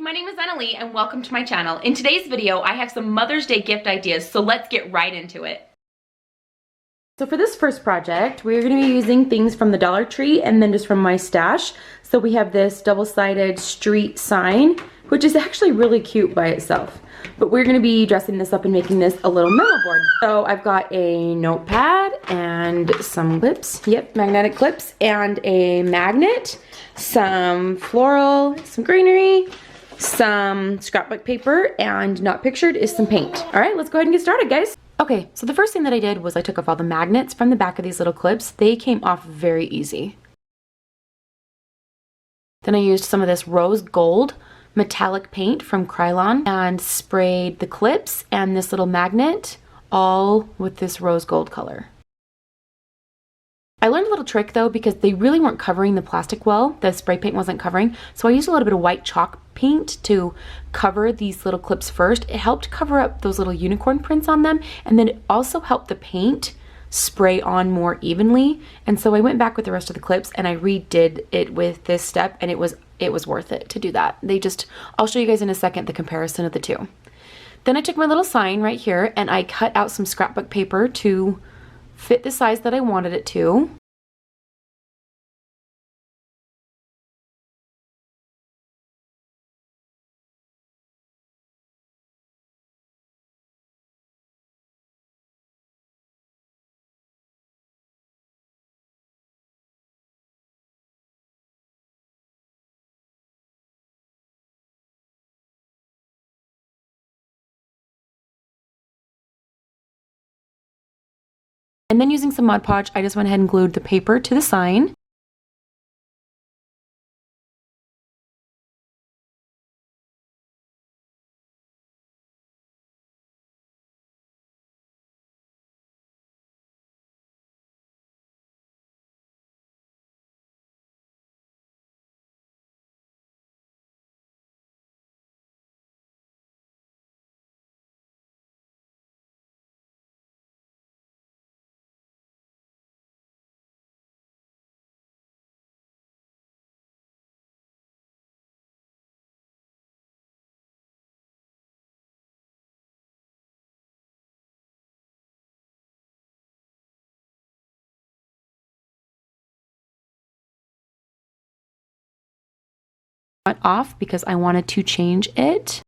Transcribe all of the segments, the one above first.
my name is Annalie and welcome to my channel. In today's video, I have some Mother's Day gift ideas, so let's get right into it. So for this first project, we're going to be using things from the Dollar Tree and then just from my stash. So we have this double-sided street sign, which is actually really cute by itself. But we're going to be dressing this up and making this a little memo board. So I've got a notepad and some clips, magnetic clips, and a magnet, some floral, some greenery, some scrapbook paper, and not pictured is some paint. All right, let's go ahead and get started, guys. Okay, so the first thing that I did was I took off all the magnets from the back of these little clips. They came off very easy. Then I used some of this rose gold metallic paint from Krylon and sprayed the clips and this little magnet all with this rose gold color. I learned a little trick though because they really weren't covering the plastic well. The spray paint wasn't covering, so I used a little bit of white chalk paint to cover these little clips first. It helped cover up those little unicorn prints on them, and then it also helped the paint spray on more evenly. And so I went back with the rest of the clips and I redid it with this step, and it was worth it to do that. I'll show you guys in a second the comparison of the two. Then I took my little sign right here and I cut out some scrapbook paper to fit the size that I wanted it to. And then using some Mod Podge, I just went ahead and glued the paper to the sign. Off because I wanted to change it.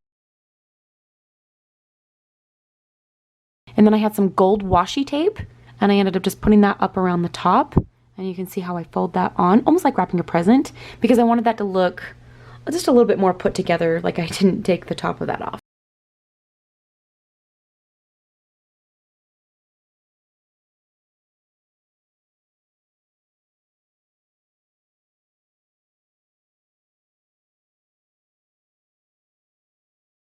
And then I had some gold washi tape and I ended up just putting that up around the top, and you can see how I fold that on, almost like wrapping a present, because I wanted that to look just a little bit more put together, like I didn't take the top of that off.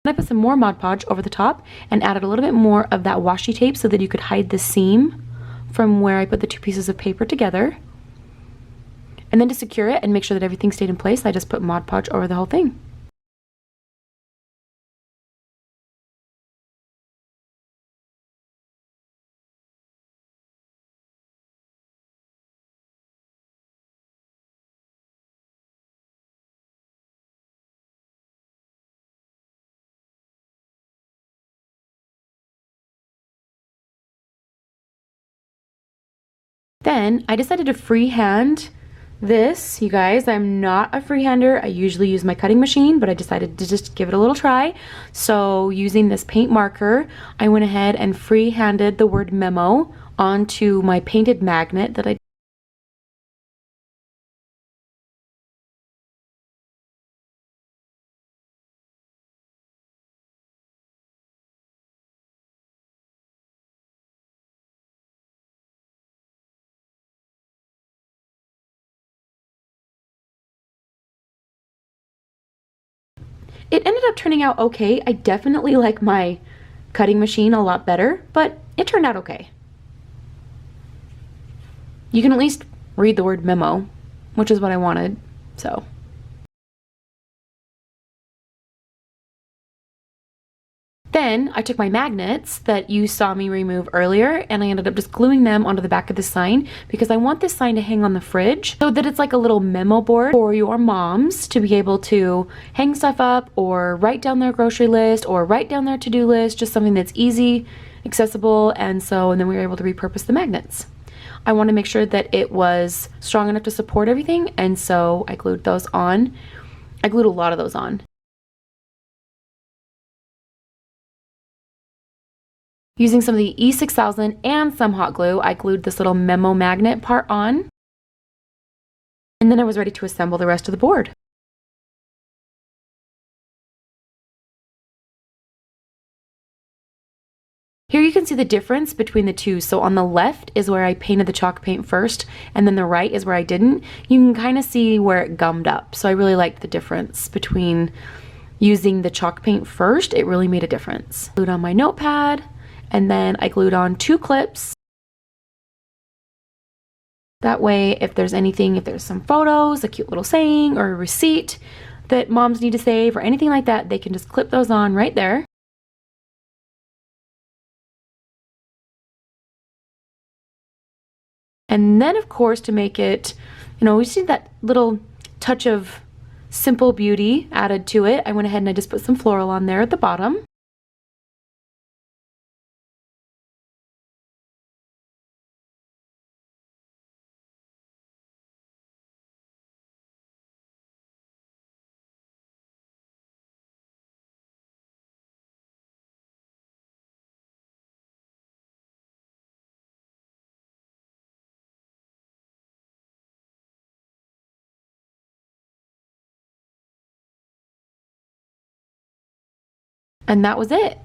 I put some more Mod Podge over the top and added a little bit more of that washi tape so that you could hide the seam from where I put the two pieces of paper together. And then to secure it and make sure that everything stayed in place, I just put Mod Podge over the whole thing. Then I decided to freehand this, you guys. I'm not a freehander. I usually use my cutting machine, but I decided to just give it a little try. So using this paint marker, I went ahead and freehanded the word memo onto my painted magnet that I It ended up turning out okay. I definitely like my cutting machine a lot better, but it turned out okay. You can at least read the word memo, which is what I wanted, so. Then I took my magnets that you saw me remove earlier, and I ended up just gluing them onto the back of the sign because I want this sign to hang on the fridge so that it's like a little memo board for your moms to be able to hang stuff up or write down their grocery list or write down their to-do list, just something that's easy, accessible, and then we were able to repurpose the magnets. I want to make sure that it was strong enough to support everything, and so I glued those on. I glued a lot of those on. Using some of the E6000 and some hot glue, I glued this little memo magnet part on. And then I was ready to assemble the rest of the board. Here you can see the difference between the two. So on the left is where I painted the chalk paint first, and then the right is where I didn't. You can kind of see where it gummed up. So I really liked the difference between using the chalk paint first. It really made a difference. Glued on my notepad. And then I glued on 2 clips. That way, if there's some photos, a cute little saying, or a receipt that moms need to save, or anything like that, they can just clip those on right there. And then, of course, to make it, we just need that little touch of simple beauty added to it. I went ahead and I just put some floral on there at the bottom. And that was it.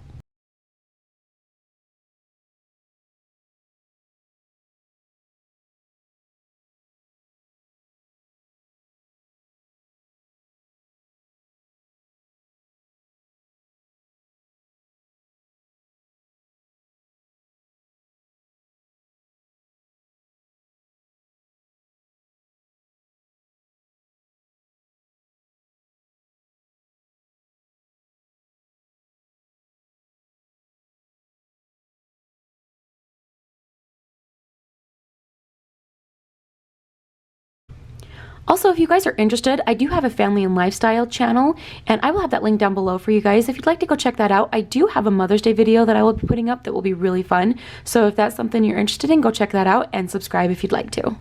Also, if you guys are interested, I do have a family and lifestyle channel, and I will have that link down below for you guys. If you'd like to go check that out, I do have a Mother's Day video that I will be putting up that will be really fun. So if that's something you're interested in, go check that out and subscribe if you'd like to.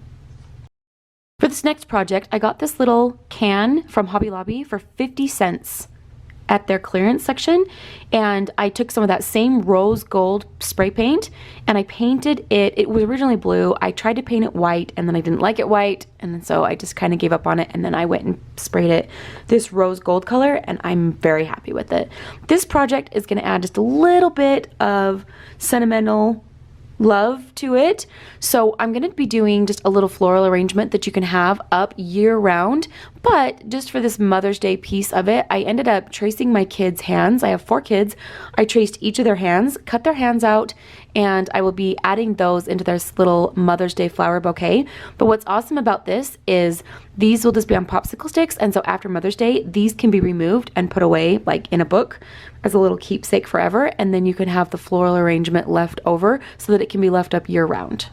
For this next project, I got this little can from Hobby Lobby for 50 cents at their clearance section, and I took some of that same rose gold spray paint and I painted it. It was originally blue. I tried to paint it white and then I didn't like it white, and then so I just kind of gave up on it, and then I went and sprayed it this rose gold color, and I'm very happy with it. This project is going to add just a little bit of sentimental love to it. So I'm going to be doing just a little floral arrangement that you can have up year round, but just for this Mother's Day piece of it, I ended up tracing my kids' hands. I have 4 kids. I traced each of their hands, cut their hands out, and I will be adding those into this little Mother's Day flower bouquet. But what's awesome about this is these will just be on popsicle sticks, and so after Mother's Day, these can be removed and put away like in a book as a little keepsake forever, and then you can have the floral arrangement left over so that it can be left up year round.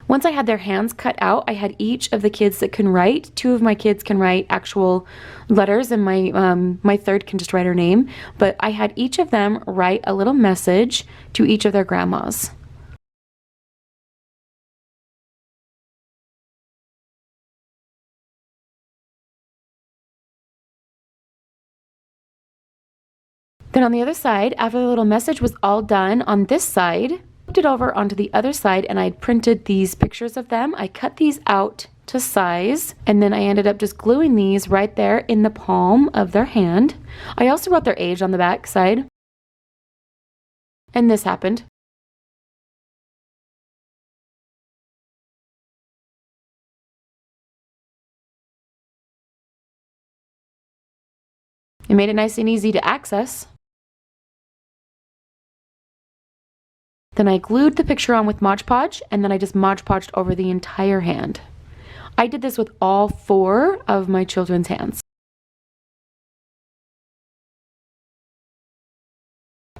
Once I had their hands cut out, I had each of the kids that can write. 2 of my kids can write actual letters, and my third can just write her name. But I had each of them write a little message to each of their grandmas. Then on the other side, after the little message was all done on this side, it over onto the other side, and I printed these pictures of them. I cut these out to size, and then I ended up just gluing these right there in the palm of their hand. I also wrote their age on the back side. And this happened. It made it nice and easy to access. Then I glued the picture on with Mod Podge, and then I just Mod Podged over the entire hand. I did this with all 4 of my children's hands.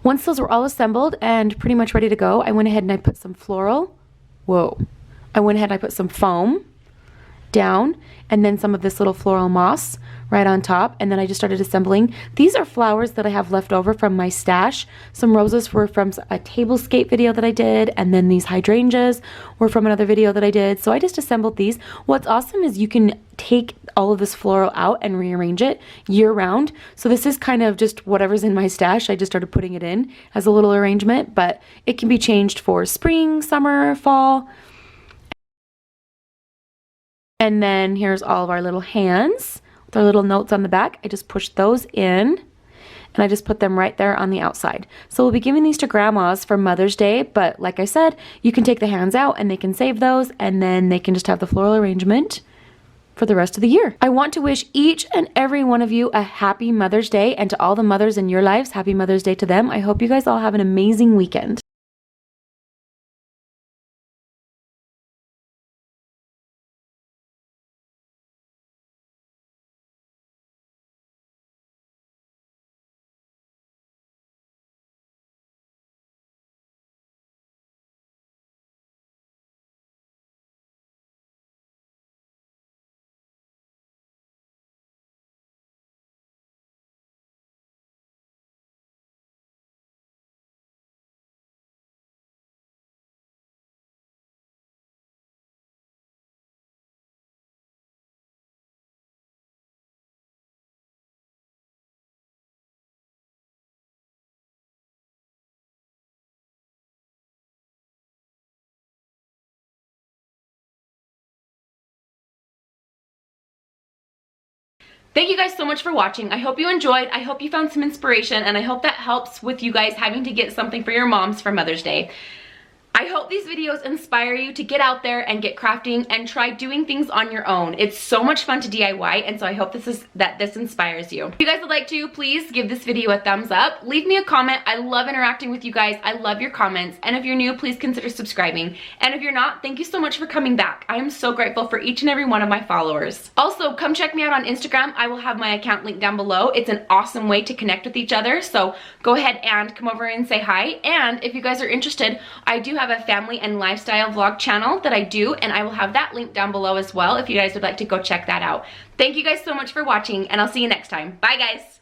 Once those were all assembled and pretty much ready to go, I went ahead and I put some floral. Whoa. I went ahead and I put some foam down and then some of this little floral moss right on top, and then I just started assembling. These are flowers that I have left over from my stash. Some roses were from a tablescape video that I did, and then these hydrangeas were from another video that I did. So I just assembled these. What's awesome is you can take all of this floral out and rearrange it year round. So this is kind of just whatever's in my stash. I just started putting it in as a little arrangement, but it can be changed for spring, summer, fall. And then here's all of our little hands with our little notes on the back. I just pushed those in and I just put them right there on the outside. So we'll be giving these to grandmas for Mother's Day, but like I said, you can take the hands out and they can save those, and then they can just have the floral arrangement for the rest of the year. I want to wish each and every one of you a happy Mother's Day, and to all the mothers in your lives, happy Mother's Day to them. I hope you guys all have an amazing weekend. Thank you guys so much for watching. I hope you enjoyed. I hope you found some inspiration, and I hope that helps with you guys having to get something for your moms for Mother's Day. I hope these videos inspire you to get out there and get crafting and try doing things on your own. It's so much fun to DIY, and so I hope this inspires you. If you guys would like to, please give this video a thumbs up. Leave me a comment. I love interacting with you guys. I love your comments. And if you're new, please consider subscribing. And if you're not, thank you so much for coming back. I am so grateful for each and every one of my followers. Also, come check me out on Instagram. I will have my account linked down below. It's an awesome way to connect with each other, so go ahead and come over and say hi. And if you guys are interested, I do have a family and lifestyle vlog channel that I do, and I will have that linked down below as well if you guys would like to go check that out. Thank you guys so much for watching, and I'll see you next time. Bye guys!